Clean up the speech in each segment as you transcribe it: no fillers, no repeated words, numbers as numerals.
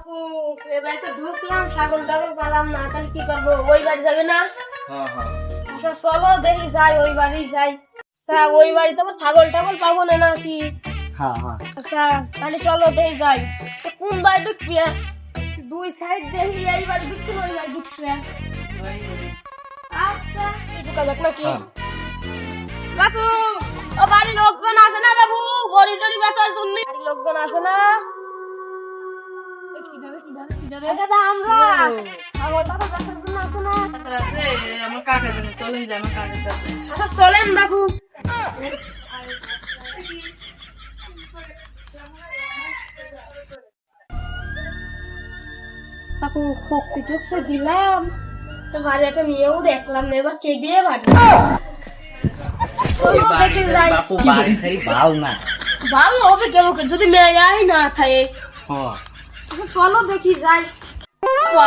আপু এবার তো ঢুকলাম, ছাগল টাগল পালাম না, তাহলে কি করবো? ওই বাড়ি যাবে না? আচ্ছা চলো দেখি যাই, ওই বাড়ি যাই। আচ্ছা ওই বাড়ি যাবো, ছাগল টাগল পাবো না নাকি? আচ্ছা তাহলে চলো দেখি যাই। তো কোন বাড়ি ঢুকবি? দুই সাইড দেখি, এই বাড়ি ঢুকবি ওই বাড়ি ঢুকছে। আচ্ছা ঢুকা যাক নাকি? বাবু ও বাড়ি লোকজন আছে না বাবু? গড়ি টড়ি বেচার জন্য বাড়ি লোকজন আছে না? এটা আমরা ছাগল টাগল বেচার জন্য আছে না? আমার কাকা জানে, চলেন যাই আমার কাকা যাবে। আচ্ছা চলেন বাবু। বাবু ফক্সি টক্সি দিলাম, তো বাড়ি একটা মেয়েও দেখলাম না, এবার কে বিয়ে বাড়ি? চলো দেখে যাই। বাপু বাড়ি সারি ভাও না। ভালো হবে কেমন করে যদি মেয়েই না থাকে? আচ্ছা চলো দেখি যাই।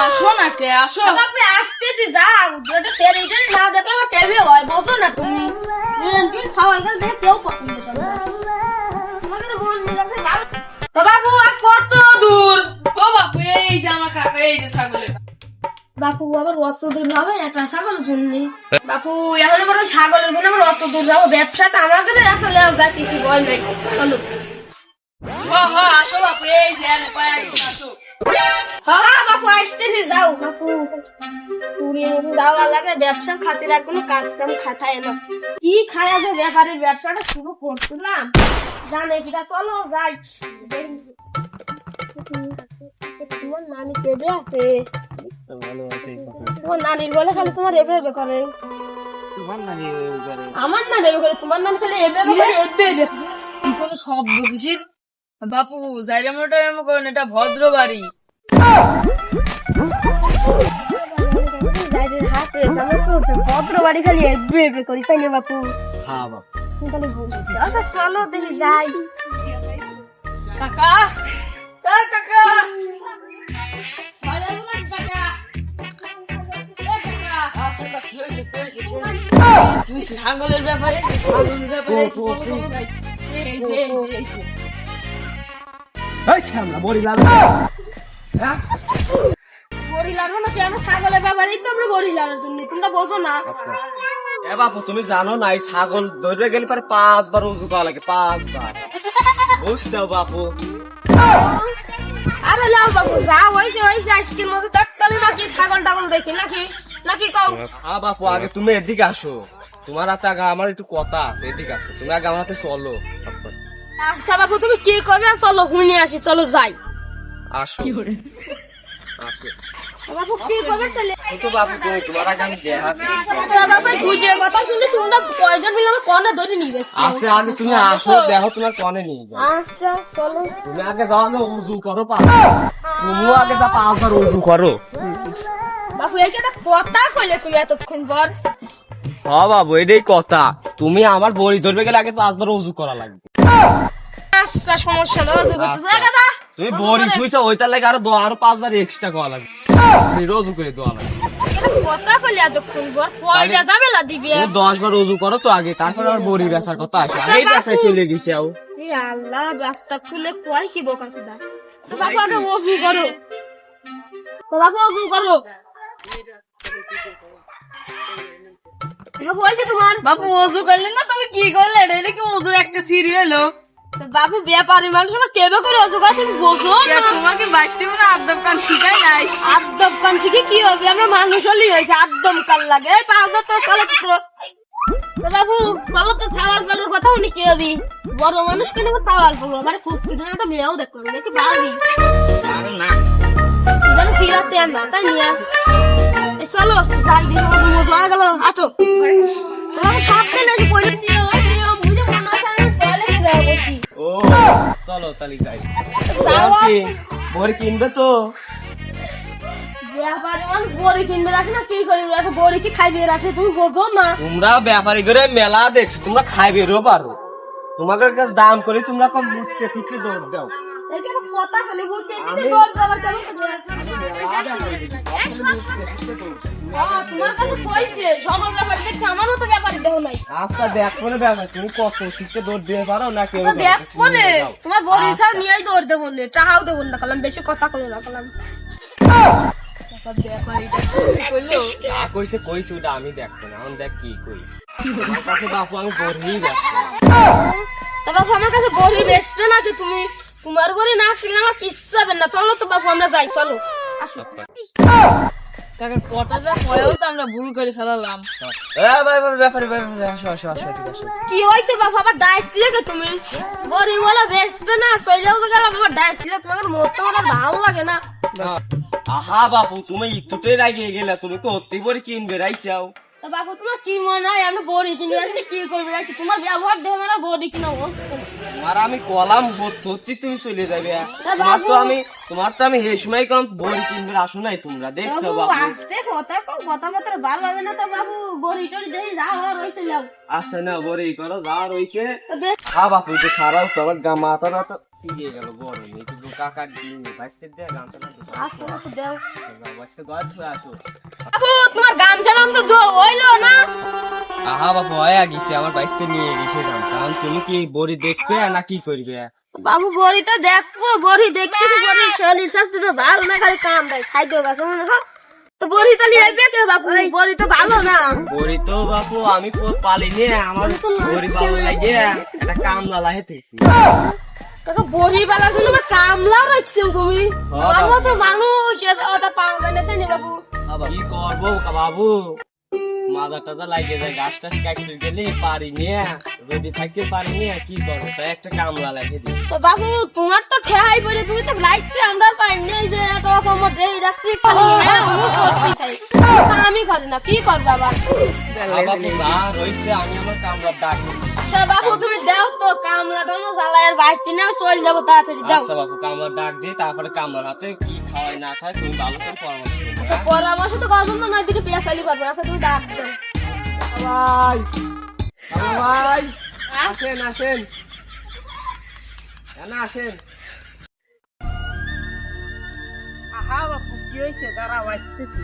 আসো না কে আসো। আপনি আসতেছি যাও, যেটা সেরে না দেখলে আমার টেবিল হয়, বোঝো না তুমি? ছাগল দেখে কেউ পছন্দ করে না। আমাকে তো বললি দেখে ভালো। তো বাবু আর কত দূর? ও বাপু এই যে আমার কাকা, এই যে ছাগলের। বাপু আবার অত দূর যাবে একটা ছাগলের জন্য? বাপু এখন আবার ওই ছাগলের জন্য আবার অত দূর যাবো? ব্যবসাটা আমাদের আসলে যাইতেছি, ভয় নাই। চলো। আসো বাপু এই যে আসো। হ্যাঁ বাপু আসতেছি, যাও বাপু। পুড়িয়ে দেওয়া লাগে, ব্যবসার খাতির আর কোনো কাজ কাম খাটায় না। কি খায়া যে ব্যাপারের ব্যবসাটা শুরু করছিলাম, জানে কিটা? চলো যাই। তোমার নানি কেবে আছে? তোমার নানির বলে খালি তোমার এবে এবে করে। তোমার না রে করে। আমার নানি এবে করে, তোমার নানি খালি এবে এবে করে, এবে এবে করে। পিছনে শব্দ কিসির? বাপু যাইরা মোটা করেন, এটা ভদ্র বাড়ি। ভদ্র বাড়ি খালি এবে এবে করি, তাই না বাপু? হ্যাঁ বাপু। আচ্ছা চলো দেখি যাই। কাকা কাকা ভালো আছো নাকি কাকা? তুই ছাগলের ব্যাপারে বরিলার না, আমরা ছাগলের ব্যাপারেই তো আমরা বরিলার জন্য, তোমরা বোঝো না? এ বাপু তুমি জানো না, এই ছাগল ধরে গেলে পরে 5 বার উজু করা লাগে, 5 বার। বুঝছো বাপু? আরে লাও বাবু যাও, ওইসে ওইসে আজকের মতো তৎকালে নাকি ছাগল টাগল দেখি নাকি নাকি কও? হ্যাঁ বাপু আগে তুমি এদিকে আসো, তোমার হাতে আগে আমার একটু কথা, এদিকে আসো, তুমি আগে আমার হাতে চলো। আচ্ছা বাবু তুমি কি করবে? চলো হুইনে আসি, চলো যাই। আসো আসো। বাবু কি করবে তাহলে? তো বাপু তুমি তোমার আগে আমি দেখা আচ্ছা বাবু বুঝে কথা শুনে তোমরা কয়জন মিলে আমার কনে ধরে নিয়ে গেছো? আসে আগে তুমি আসো, দেখো তোমার কনে নিয়ে যাও। আচ্ছা চলো। তুমি আগে যাও, আগে উজু করো, তুমিও আগে যা 5 বার উজু করো। বাবু এই একটা কথা কইলে তুমি এতক্ষণ পর? হ্যাঁ বাবু এটাই কথা, তুমি আমার বড়ি ধরবে গেলে আগে 5 বার উজু করা লাগবে। আচ্ছা সমস্যা না, তুমি বড়ি শুইছো ওইটার লাগে আরো 5 বার এক্সট্রা করা লাগবে, রোজু করে দেওয়া লাগবে। কথা কইলে এতক্ষণ পর কয়টা যাবে লা দিবি? তুমি 10 বার উজু করো তো আগে, তারপর আর বড়ি বেচার কথা আসে। এই বেচায় চলে গেছে আও। এ আল্লাহ, রাস্তা খুলে কয় কি বোকাছে দা। তো বাবু আগে ওযু করো, তো বাবু ওযু করো। বাবু আছে তোমার? বাপু ওযু করলেন না? তুমি কি করলে? এটা কি ওযুর একটা সিরিয়াল? তো বাবু ব্যাপারী মানুষ আমার কেবে করে ওযু করে তুমি বোঝো না? তোমাকে বাঁচতে না আদব কান শিখাই নাই? আদব কান শিখে কি হবে? আমরা মানুষ হলেই হয়েছে, আদম কান লাগে। এই 5 তো চলে পুত্র। তো বাবু চলো তো, সাওয়াল পালের কথা উনি কি হবি? বড় মানুষ কেন সাওয়াল পাবো? আমার ফুটছি দিন একটা মেয়েও দেখলাম, দেখি বাড়ি না যেন ফিরাতে না, তাই নিয়ে চলো যাই দিন। ওযু মোজু হয়ে গেল, আটো। তোমার সাবধানে এসে পড়ে নিয়ে বুঝে মনে আছে আমি চলে যাবো বসি। ও চলো তাহলে যাই। যাওয়া কি বড়ি কিনবে তো? ব্যাপারে মানুষ বড়ি কিনবে আসে না, কি করবে আসে? বড়ি কি খাইবে আসে? তুমি বোঝো না? তোমরা ব্যাপারী করে মেলা দেখছো, তোমরা খাইবে রো পারো, তোমাদের কাছে দাম করে তোমরা কম মুচকে শিখে দৌড় দাও। এখানে কথা খালি বলছে এদিকে দৌড় দেওয়ার কেন তোমার কাছে পয়সে সবার ব্যাপারে দেখছি আমারও তো ব্যাপারে দেহ নাই। আচ্ছা দেখো না ব্যাপার, তুমি কত শিখতে দৌড় দিয়ে পারো না কেউ আচ্ছা দেখবো নে তোমার বড়ি সব নিয়েই দৌড় দেবো নে, টাকাও দেবো না কালাম, বেশি কথা কই না কালাম। ব্যাপার এটা কি করলো? যা কইছে কইছে ওটা আমি দেখবো না, আমি দেখ কি কই। আমার কাছে বাপু আমি বড়ই দেখবো তা বাপু আমার কাছে বড়ি বেচবে না যে তুমি, তোমার বড়ি না আসলে আমার কিচ্ছু হবে না। চলো তো বাপু আমরা যাই, চলো আসো। কাকা কথাটা কয়েও তো আমরা ভুল করে ফেলালাম। ব্যাপারে আসো আসো আসো ঠিক আছে। কি হয়েছে বাপু আবার দায়িত্ব দিলে তুমি, বড়ি বলা বেচবে না চলেও তো গেলাম, আবার দায়িত্ব দিলে তোমার মতো আমার ভালো লাগে না। আহা বাপু তুমি একটুতেই রাগিয়ে গেলে, তুমি তো অতি বড়ি কিনবে রাইছাও। তা বাপু তোমার কি মনে হয় আমি বড়ি কিনবে আসলে কি করবে রাখছি, তোমার ব্যবহার দেখে আমার বড়ি কিনা অবস্থা। আর আমি কলাম ভর্তি তুমি চলে যাবে। তোমার তো আমি এই সময় কম বড়ি কিনবে আসো নাই, তোমরা দেখছো বাবু বাপু। আস্তে কথা কম, কথাবার্তা ভালো হবে না তো বাবু, বড়ি টড়ি দেখি যাও আর রয়েছে যাও। আসে না বড়ি করো যা রইছে। তো বেশ হ্যাঁ বাপু একটু খারাপ তো, আমার মাথা টাথা ঠিকই গেল বড় নেই, একটু কাকার দিন বাইশে দিয়ে গানটা আসো বাপু দাও। বাইশে ঘর ছুঁয়ে আসো। বাবু তোমার গামছা নাম তো হইলো না। আহা বাপু হয়ে গেছে, আমার বাইশতে নিয়ে গেছে গামছা। তুমি কি বড়ি দেখবে না কি করবে? বাবু বড়ি তো দেখবো, বড়ি দেখছি বড়ি শরীর স্বাস্থ্য তো ভালো না, খালি কাম দেয় খাইতে গেছে মনে হয়। তো বড়ি তো লিয়ে কে বাপু, বড়ি তো ভালো না। বড়ি তো বাপু আমি পালিনি, আমার বড়ি ভালো লাগে, একটা কামলা লাহেতেছি। বড়ি বেলা শুনে আমার কামলা রাখছো তুমি, আমরা তো মানুষ ওটা পাওয়া যায় না তাই না বাবু। কি করবো বাবু, মাথা টাদা লাগিয়ে যায়, গাছ টাছ কাটতে গেলে পারি নিয়ে যদি থাকতে পারি নিয়ে কি করবো, তাই একটা কামলা লাগিয়ে দিই। তো বাবু তোমার তো ঠেহাই পড়ে, তুমি তো লাইটছে আমরা পাইনি যে এরকম দেরি রাখতে আমি করি না, কি করবো আবার। বাবু যা রয়েছে আমি আমার কামলার ডাক দিচ্ছি। আচ্ছা বাবু তুমি দাও তো কামলাটা জ্বালায়ের বাইশ দিনে আমি চলে যাবো তাড়াতাড়ি দাও। আচ্ছা বাবু কামলার ডাক দিই, তারপরে কামলার হাতে কি খাওয়াই না খায় তুমি ভালো করে পরামর্শ করবে। আচ্ছা পরামর্শ তো করবেন না, নয় দুটো পেঁয়াজ পারবে। আচ্ছা তুমি ডাক দাও। ভাই ভাই আসেন আসেন না আসেন। আহা বাপু কি হয়েছে দাঁড়াও আসতেছি।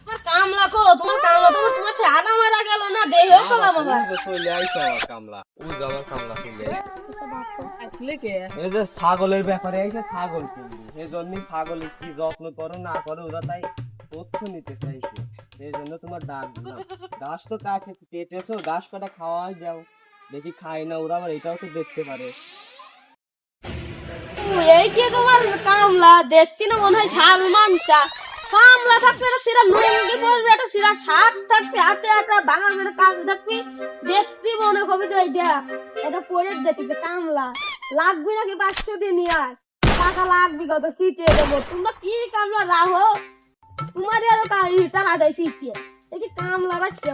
তোমার কামলা কো, তোমার কামলা তোমার তোমার ঠেহানা মারা গেল না, দেহ পেলাম আবার। চলে আইসো আমার কামলা, ওই যে আমার কামলা চলে আইসো। আসলে কে? এই যে ছাগলের ব্যাপারে আইসে, ছাগল কিনবি সেই জন্যই ছাগলের কি যত্ন করো না করো ওরা তাই তথ্য নিতে চাইছে, সেই জন্য তোমার ডাক দিলাম। ঘাস তো কাছে কেটেছো, ঘাস কাটা খাওয়াই যাও, দেখি খাই না ওরা, আবার এটাও তো দেখতে পারে। এই যে তোমার কামলা দেখছি না মনে হয় সালমান শাহ। কামলা থাকবে একটা সিরা লুঙ্গি পরবে, একটা সিরা শার্ট থাকবে, হাতে একটা ভাঙা মেরে কাজ থাকবি, দেখবি মনে হবে যে এই দেখ এটা পরে দেখেছে কামলা। লাগবে নাকি 500 দিয়ে নিয়ে আয়, টাকা লাগবে কত সিটিয়ে দেবো। তোমরা কি কামলা রাহো, তোমারই আরো টাকা দেয় সিটিয়ে, দেখি কামলা রাখছে।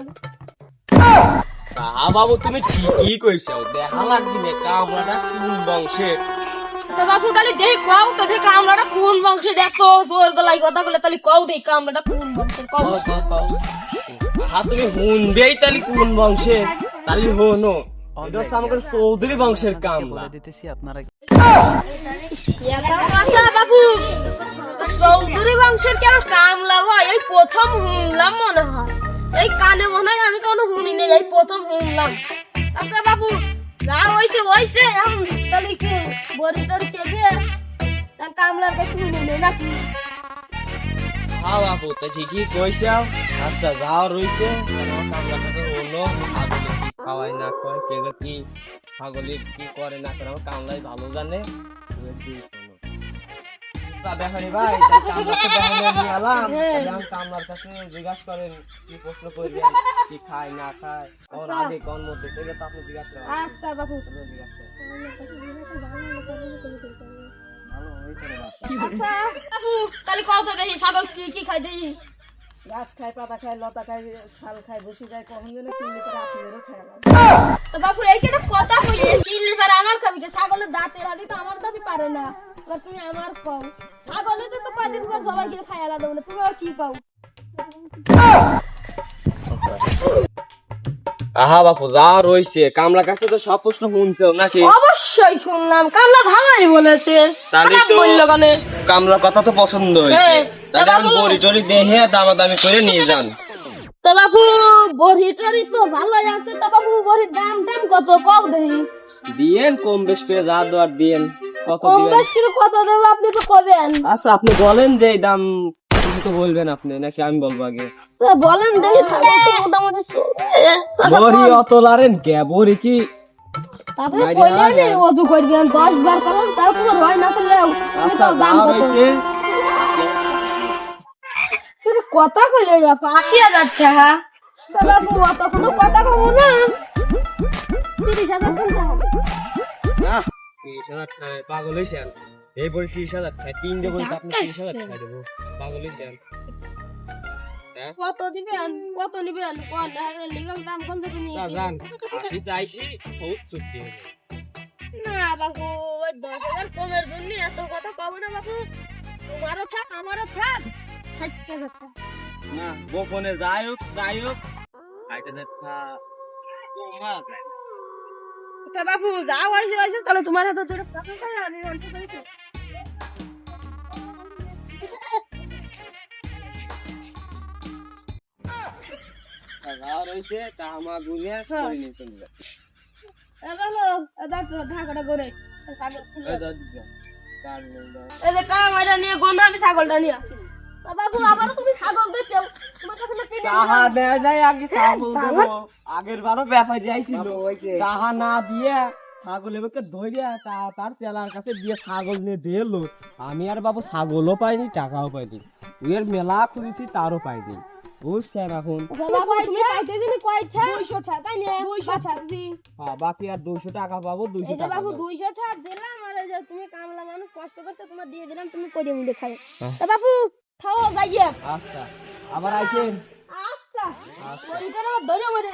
তা বাবু তুমি ঠিকই কইছো, দেখা লাগবে না কামলাটা কোন বংশের। আচ্ছা বাপু তাহলে দেখি কও তো, দেখি কামলাটা কোন বংশে, দেখো জোর গলায় কথা বলে তাহলে কও দেখি কামলাটা কোন বংশের কও। হ্যাঁ তুমি শুনবেই তাহলে কোন বংশের, তাহলে হনো এটা হচ্ছে আমাদের চৌধুরী বংশের কামলা। আচ্ছা বাবু চৌধুরী বংশের কেন কামলা ভাই, এই প্রথম শুনলাম মনে হয়, এই কানে মনে হয় আমি কোনো শুনি নেই, এই প্রথম শুনলাম। আচ্ছা বাবু যা হয়েছে হয়েছে, এখন তাহলে কি বড়ি টড়ি কেবে তার কামলার কাছে শুনি নেই নাকি? হ্যাঁ বাবু তো ঠিকই কইছো। আচ্ছা যাও রইছে কামলাটাকে হলো, ছাগলের কি খাওয়াই না খাওয়াই, কে কি ছাগলের কি করে না করে আমার কামলাই ভালো জানে। ব্যাপারী ভাই কামলাকে দেখানো নিয়ে এলাম, কামলার কাছে জিজ্ঞাসা করেন কি প্রশ্ন করবেন, কি খায় না খায়, কোন আগে কোন মধ্যে, সেটা তো আপনি জিজ্ঞাসা করেন। আচ্ছা বাবু জিজ্ঞাসা করেন আচ্ছা বাবু তাহলে কত দেখি ছাগল কি কি খাই দেখি। গাছ খায়, পাতা খায়, লতা খায়, ছাল খায়, বসে যায়, কখন যেন কিনলে করে আপনাদেরও খায়। তো বাবু এইটা কথা কইলে কিনলে স্যার আমার খাবি, ছাগলের দাঁতের হাতি তো আমার দাঁতই পারে না, এবার তুমি আমার কও ছাগলের তো কয়দিন পর সবাই গিয়ে খাই আলাদা বলে, তুমি আর কি কও। আহা বাপু যা রইছে কামলা কাছে তো সব প্রশ্ন শুনছো নাকি? অবশ্যই শুনলাম, কামলা ভালোই বলেছে। তাহলে খারাপ তো বললো কেন? কামলার কথা তো পছন্দ হয়েছে, হ্যাঁ, তাহলে আমি বাবু। বড়ি টড়ি দেখে দামাদামি করে নিয়ে যান। তো বাবু বড়ি টড়ি তো ভালোই আছে, তো বাবু বড়ির দাম টাম কত কও দেখি। দিয়েন কম বেশ করে যা দেওয়ার দিয়েন। কত কম দিবেন? বেশ করে কত দেবো আপনি তো কবেন? আচ্ছা আপনি বলেন যে এই দাম কিছু তো বলবেন আপনি নাকি আমি বলবো আগে? তো বলেন দেখি, ছাগল তো মোটামুটি আচ্ছা, বড়ি বল। অত লারেন কে? বড়ি কি আপনি মাইরি কইলেন হারাবেন? অত করবেন 10 বার করেন, তাও তোমার হয় না করলে আচ্ছা দাম যা কত? হয়েছে কিন্তু কথা কইলে বাপা 80,000 টাকা। তো বাবু অত কোনো কথা কব না, 30,000 টাকা হবে। না 30,000 টাকা পাগল হইছেন? এই বড়ি 30,000 টাকা, তিনটে বড়ি আপনি 30,000 টাকা দেবো? পাগল হইছেন? কত দিবেন, কত নিবেন কোন লিগ্যাল দাম কোন থেকে নিয়ে? যান 80 চাইছি 70 দিয়ে না বাবু, ওই 10,000 কমের জন্য এত কথা কব না বাবু। তোমারও থাক আমারও থাক 60,000 টাকা। না গোপনে যাই হোক আইটা দেখা তোমার যায় না। আচ্ছা বাবু যাও আসে তাহলে তোমার হাতে ধরে টাকা করে আমি অন্তত দিতে। যা রয়েছে তা আমার গুলিয়ে করে নিয়ে চলে যাবে। এ বাবু এদার তো ঢাকাটা করে ছাগল খুলে। এই দাও দিও। কার নেই দাও। এই যে কামাইটা নিয়ে গোনা, আমি ছাগলটা নিয়ে আসি। তা বাবু আবারও তুমি ছাগল দিতেও তোমার কাছে না কিনে টাহা নিলাম। দেয় নাই আগে ছাগল দেবো। আগের বারও ব্যাপারী আইছিল, টাহা না দিয়ে ছাগল এবারকে ধরিয়া তার চেলার কাছে দিয়ে ছাগল নিয়ে দিল। আমি আর বাবু ছাগলও পাইনি টাকাও পাইনি, এর মেলা খুঁজেছি তারও পাইনি। বুঝছেন এখন? আচ্ছা বাবু তুমি পাইতেছি না কয়টা? 200 টাকা তাই না? 200 টাকা দি। হ্যাঁ বাকি আর 200 টাকা পাবো, 200 এই যে টাকা বাবু দাও। 200 টাকা দিলাম, আর এই যে তুমি কামলা মানুষ কষ্ট করতে তোমার দিয়ে দিলাম, তুমি করে মুড়ে খাও। হ্যাঁ। তা বাবু খাও যাইয়ে। আচ্ছা আবার আইসেন। আচ্ছা বড়ি করে ধরে মরে